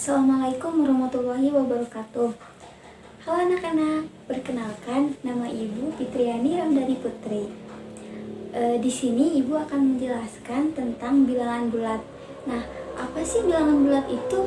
Assalamualaikum warahmatullahi wabarakatuh. Halo anak-anak, perkenalkan nama Ibu Fitriani Ramdhani Putri. Di sini Ibu akan menjelaskan tentang bilangan bulat. Nah, apa sih bilangan bulat itu?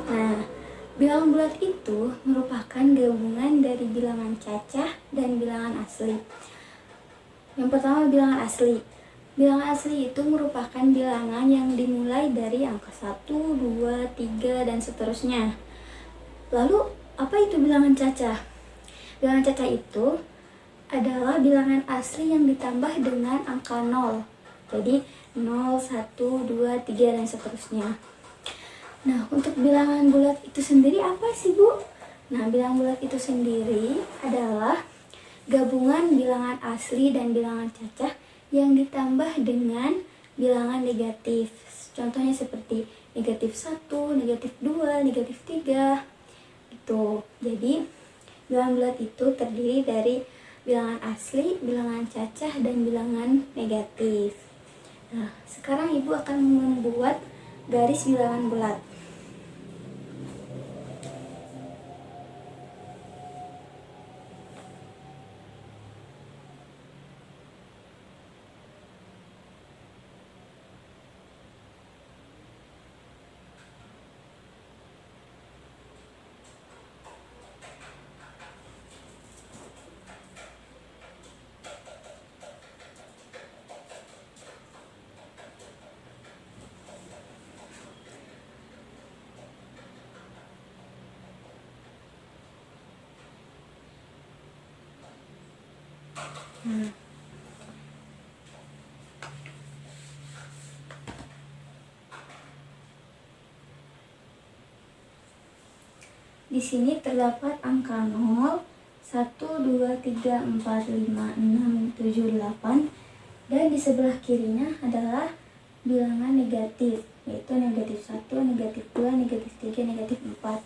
Nah, bilangan bulat itu merupakan gabungan dari bilangan cacah dan bilangan asli. Yang pertama, bilangan asli. Bilangan asli itu merupakan bilangan yang dimulai dari angka 1, 2, 3, dan seterusnya. Lalu, apa itu bilangan cacah? Bilangan cacah itu adalah bilangan asli yang ditambah dengan angka 0. Jadi, 0, 1, 2, 3, dan seterusnya. Nah, untuk bilangan bulat itu sendiri apa sih, Bu? Nah, bilangan bulat itu sendiri adalah gabungan bilangan asli dan bilangan cacah yang ditambah dengan bilangan negatif. Contohnya seperti negatif 1, negatif 2, negatif 3 gitu. Jadi bilangan bulat itu terdiri dari bilangan asli, bilangan cacah, dan bilangan negatif. Nah, sekarang Ibu akan membuat garis bilangan bulat. Di sini terdapat angka 0, 1, 2, 3, 4, 5, 6, 7, 8, dan di sebelah kirinya adalah bilangan negatif, yaitu negatif 1, negatif 2, negatif 3, negatif 4.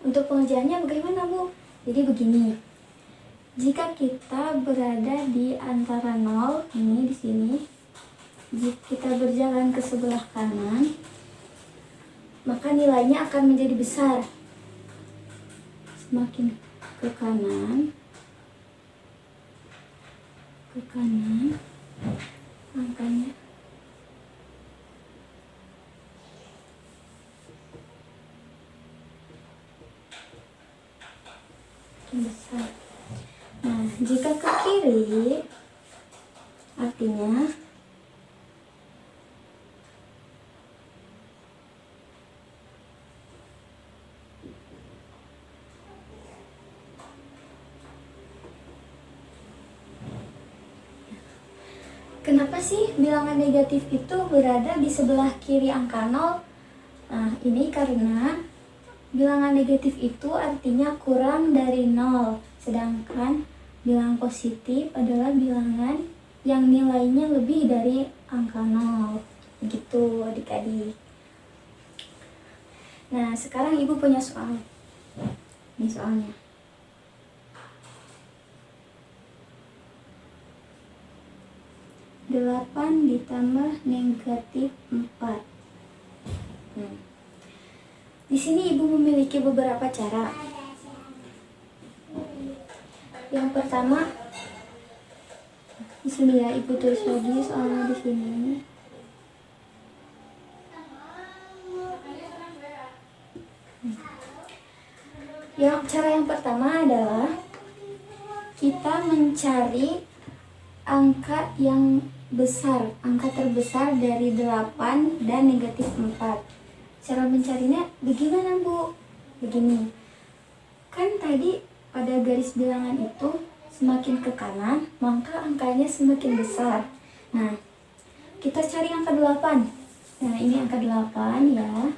Untuk pengerjaannya bagaimana, Bu? Jadi begini. Jika kita berada di antara 0, ini di sini, jika kita berjalan ke sebelah kanan, maka nilainya akan menjadi besar. Semakin ke kanan, angkanya makin besar. Nah, jika ke kiri, artinya kenapa sih bilangan negatif itu berada di sebelah kiri angka 0? Nah, ini karena bilangan negatif itu artinya kurang dari 0, sedangkan bilangan positif adalah bilangan yang nilainya lebih dari angka 0. Begitu adik-adik. Nah, sekarang Ibu punya soal. Ini soalnya. Delapan ditambah negatif 4. Di sini Ibu memiliki beberapa cara. Yang pertama, di sini ya, Ibu tulis lagi soalnya di sini. Cara yang pertama adalah kita mencari angka yang besar, angka terbesar dari 8 dan negatif 4. Cara mencarinya bagaimana, Bu? Begini. Kan tadi pada garis bilangan itu semakin ke kanan, maka angkanya semakin besar. Nah, kita cari angka 8. Nah, ini angka 8 ya.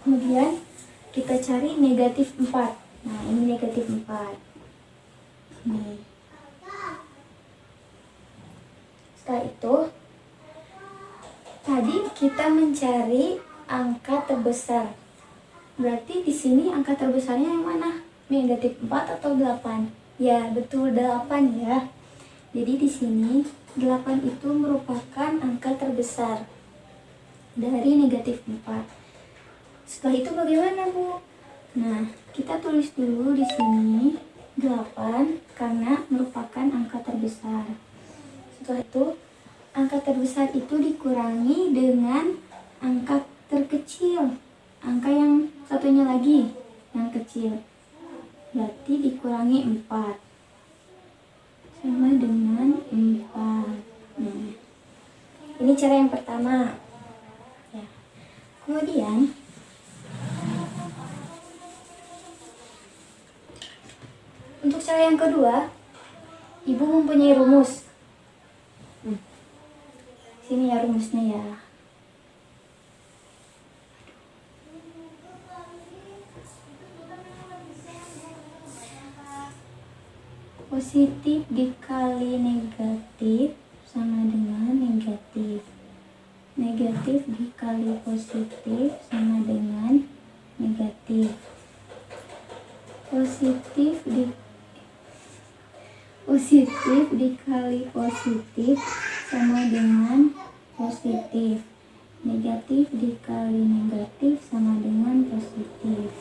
Kemudian kita cari negatif 4. Nah, ini negatif 4. Nih. Setelah itu, tadi kita mencari angka terbesar. Berarti di sini angka terbesarnya yang mana? Negatif 4 atau 8? Ya, betul 8 ya. Jadi di sini 8 itu merupakan angka terbesar. dari negatif 4. Setelah itu bagaimana, Bu? Nah, kita tulis dulu di sini 8 karena merupakan angka terbesar. Setelah itu, angka terbesar itu dikurangi dengan angka terkecil. Angka yang satunya lagi, yang kecil. Berarti dikurangi 4. Sama dengan 4. Nah, ini cara yang pertama. Ya. Kemudian, untuk cara yang kedua, Ibu mempunyai rumus. Sini ya rumusnya ya. Positif dikali negatif sama dengan negatif. Negatif dikali positif sama dengan negatif. Positif dikali positif sama dengan positif. Negatif dikali negatif sama dengan positif.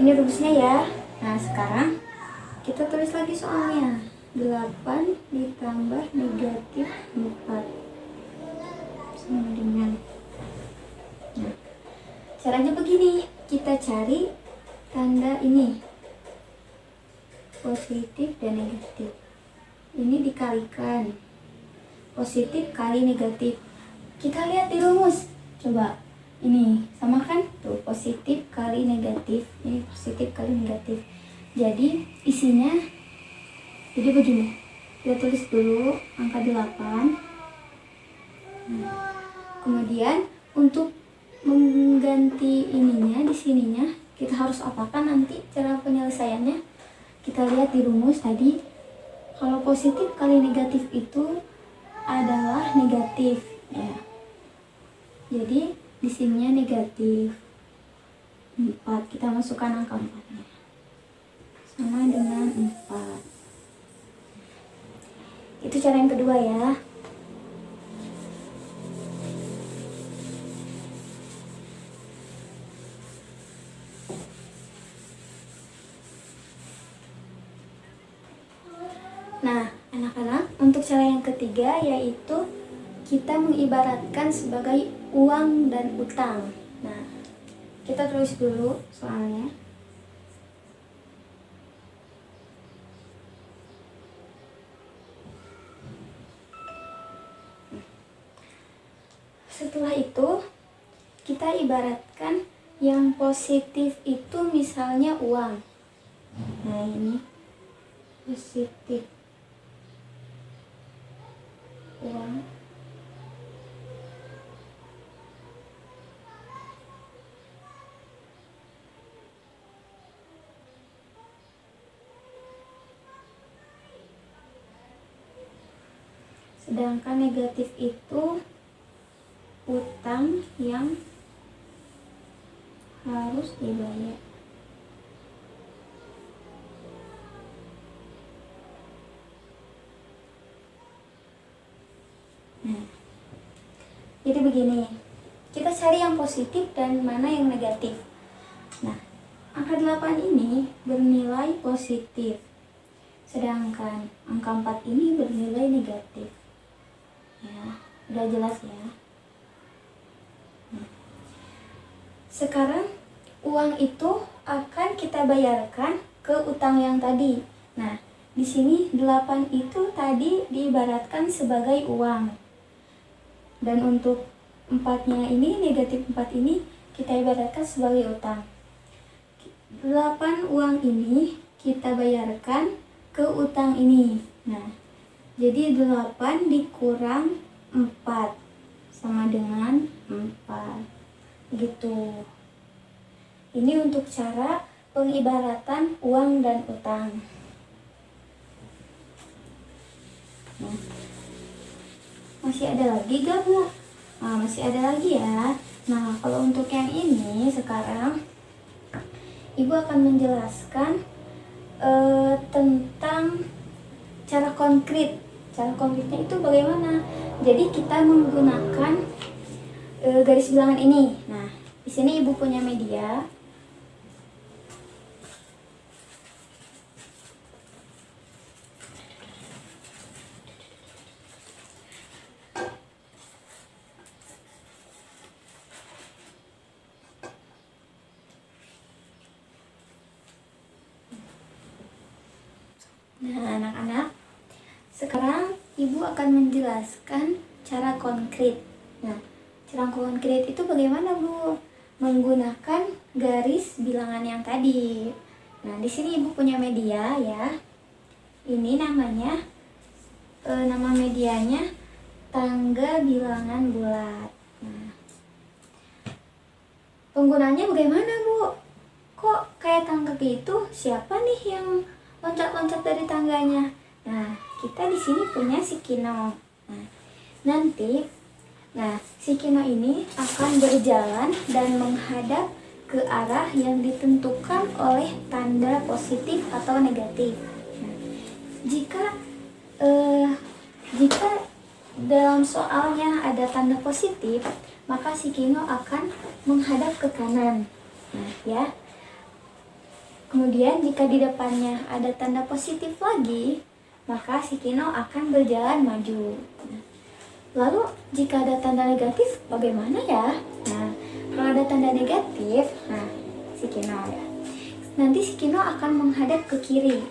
Ini rumusnya ya. Nah, sekarang kita tulis lagi soalnya. 8 ditambah negatif 4 sama dengan. Nah, caranya begini. Kita cari tanda ini. Positif dan negatif. Ini dikalikan. Positif kali negatif. Kita lihat di rumus. Coba. Ini sama kan? Tuh, positif kali negatif. Ini positif kali negatif. Jadi isinya jadi begini. Kita tulis dulu angka 8. Nah, kemudian untuk mengganti ininya di sininya kita harus apakan nanti cara penyelesaiannya? Kita lihat di rumus tadi. Kalau positif kali negatif itu adalah negatif ya. Jadi di sininya negatif 4. Kita masukkan angka 4-nya. Sama dengan 4. Itu cara yang kedua ya. Nah, anak-anak, untuk cara yang ketiga yaitu kita mengibaratkan sebagai uang dan utang. Nah, kita tulis dulu soalnya. Setelah itu, kita ibaratkan yang positif itu misalnya uang. Nah, ini positif uang. Sedangkan negatif itu utang yang harus dibayar. Nah, jadi begini, kita cari yang positif dan mana yang negatif. Nah, angka 8 ini bernilai positif, sedangkan angka 4 ini bernilai negatif. Ya, udah jelas ya. Nah, sekarang uang itu akan kita bayarkan ke utang yang tadi. Nah, di sini 8 itu tadi diibaratkan sebagai uang. Dan untuk 4-nya ini, negatif 4 ini kita ibaratkan sebagai utang. 8 uang ini kita bayarkan ke utang ini. Nah, jadi 8 dikurang 4 sama dengan 4. Gitu. Ini untuk cara pengibaratan uang dan utang. Nah, masih ada lagi gak, Bu? Nah, masih ada lagi ya. Nah, kalau untuk yang ini sekarang Ibu akan menjelaskan tentang cara konkret cara konkretnya itu bagaimana? Jadi kita menggunakan garis bilangan ini. Nah, di sini ibu punya media. Nah, anak-anak, sekarang ibu akan menjelaskan cara konkret. Nah, cara konkret itu bagaimana, Bu? Menggunakan garis bilangan yang tadi. Nah, di sini ibu punya media ya. Ini namanya nama medianya tangga bilangan bulat. Nah, penggunanya bagaimana, Bu? Kok kayak tangga gitu? Siapa nih yang loncat-loncat dari tangganya? Nah, kita di sini punya si Kino. Nah, si Kino ini akan berjalan dan menghadap ke arah yang ditentukan oleh tanda positif atau negatif. Nah, jika dalam soalnya ada tanda positif, maka si Kino akan menghadap ke kanan. Nah, ya. Kemudian jika di depannya ada tanda positif lagi, maka si Kino akan berjalan maju. Lalu jika ada tanda negatif, bagaimana ya? Nah, kalau ada tanda negatif, nah si Kino ya. Nanti si Kino akan menghadap ke kiri.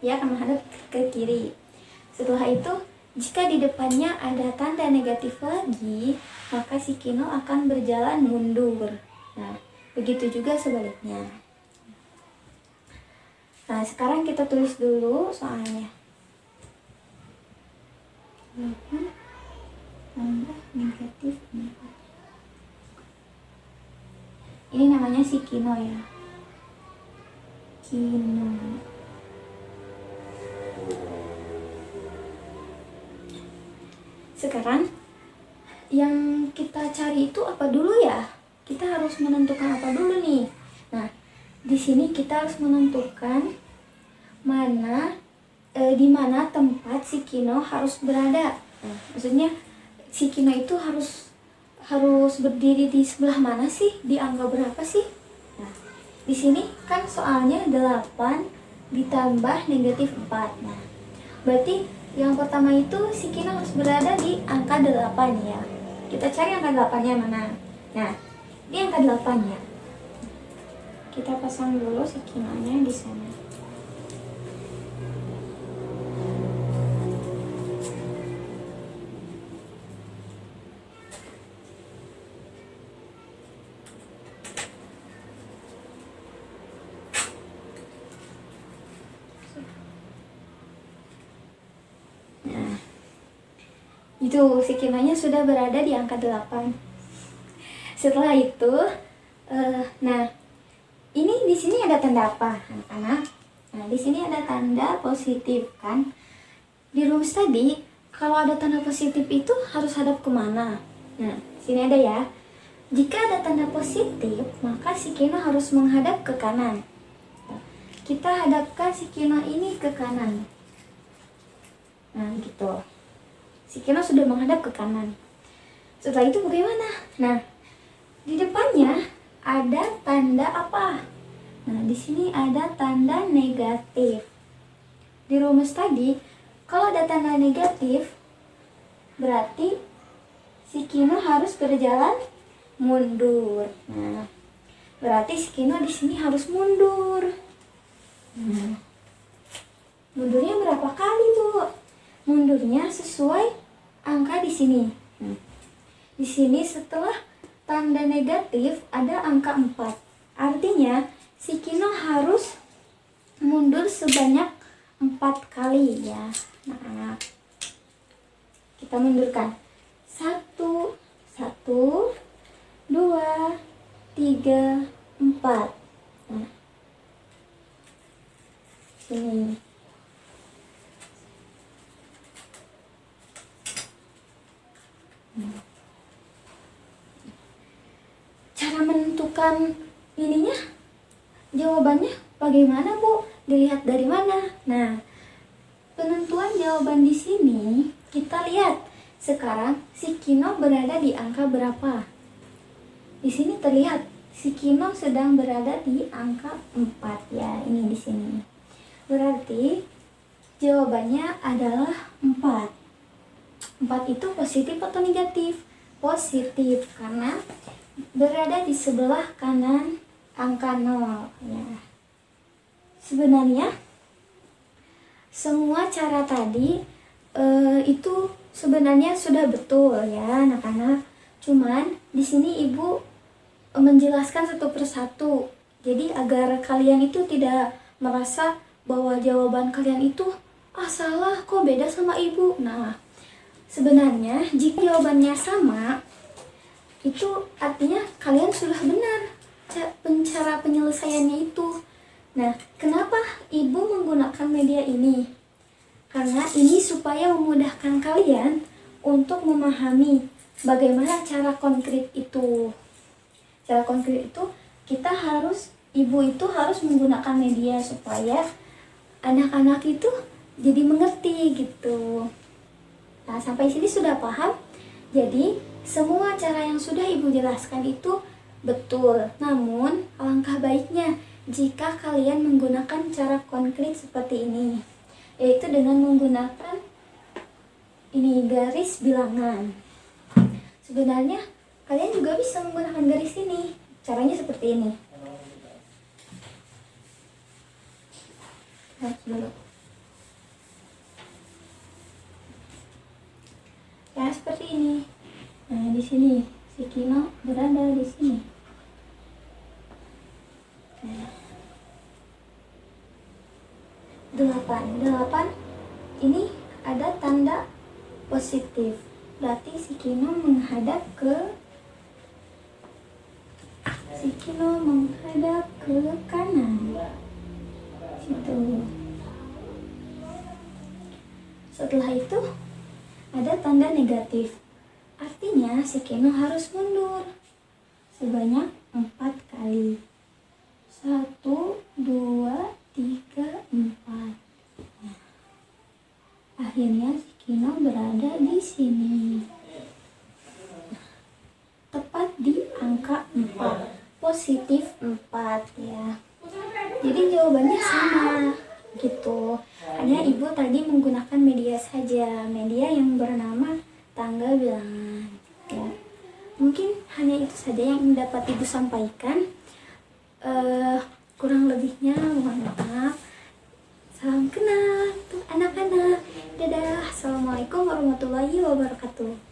Dia akan menghadap ke kiri. Setelah itu, jika di depannya ada tanda negatif lagi, maka si Kino akan berjalan mundur. Nah, begitu juga sebaliknya. Nah, sekarang kita tulis dulu soalnya. Tambah negatif 4. Ini namanya si Kino ya. Kino. Sekarang yang kita cari itu apa dulu ya? Kita harus menentukan apa dulu nih? Nah, di sini kita harus menentukan di mana tempat si Kino harus berada. Nah, maksudnya si Kino itu harus berdiri di sebelah mana sih? Di angka berapa sih? Nah, di sini kan soalnya 8 ditambah negatif 4. Nah, berarti yang pertama itu si Kino harus berada di angka 8 ya. Kita cari angka 8-nya mana? Nah, ini angka 8 ya. Kita pasang dulu si Kino-nya di sana. Nah, itu si Kino-nya sudah berada di angka 8. Setelah itu, nah ini di sini ada tanda apa, anak-anak? Nah, di sini ada tanda positif kan? Di rumus tadi, kalau ada tanda positif itu harus hadap kemana? Nah, sini ada ya. Jika ada tanda positif, maka si Kino harus menghadap ke kanan. Kita hadapkan si Kino ini ke kanan. Nah, gitu. Si Kino sudah menghadap ke kanan. Setelah itu bagaimana? Nah, di depannya ada tanda apa? Nah, di sini ada tanda negatif. Di rumus tadi, kalau ada tanda negatif, berarti si Kino harus berjalan mundur. Nah, berarti si Kino di sini harus mundur. Nah, mundurnya berapa kali, Bu? Mundurnya sesuai angka di sini. Di sini setelah tanda negatif ada angka 4. Artinya si Kino harus mundur sebanyak 4 kali ya. Nah, kita mundurkan. 1, 2, 3, 4. Nah, sini. Cara menentukan ininya, jawabannya bagaimana, Bu? Dilihat dari mana? Nah, penentuan jawaban di sini kita lihat sekarang si Kino berada di angka berapa. Di sini terlihat si Kino sedang berada di angka 4 ya, ini di sini. Berarti jawabannya adalah 4. 4 itu positif atau negatif? Positif, karena berada di sebelah kanan angka 0 ya. Sebenarnya semua cara tadi itu sebenarnya sudah betul ya anak-anak. Cuman di sini ibu menjelaskan satu persatu. Jadi agar kalian itu tidak merasa bahwa jawaban kalian itu salah, kok beda sama ibu. Nah, sebenarnya jika jawabannya sama, itu artinya kalian sudah benar cara penyelesaiannya itu. Nah, kenapa ibu menggunakan media ini? Karena ini supaya memudahkan kalian untuk memahami bagaimana cara konkret itu. Cara konkret itu ibu itu harus menggunakan media supaya anak-anak itu jadi mengerti gitu. Nah, sampai sini sudah paham? Jadi, semua cara yang sudah ibu jelaskan itu betul. Namun, alangkah baiknya jika kalian menggunakan cara konkret seperti ini, yaitu dengan menggunakan ini garis bilangan. Sebenarnya kalian juga bisa menggunakan garis ini. Caranya seperti ini. Lihat dulu. Ya, seperti ini. Nah, di sini si Kino berada di sini. Nah. 8 ini ada tanda positif, berarti si Kino menghadap ke kanan situ. Setelah itu ada tanda negatif, artinya si Kino harus mundur sebanyak 4 kali. 1, 2, 3, 4. Nah, akhirnya si Kino berada di sini. Tepat di angka 4. Positif 4 ya. Jadi jawabannya sama gitu. Hanya ibu tadi menggunakan media saja, media yang bernama tangga bilangan ya. Mungkin hanya itu saja yang dapat ibu sampaikan. Kurang lebihnya mohon maaf. Salam kenal untuk anak-anak. Dadah. Assalamualaikum warahmatullahi wabarakatuh.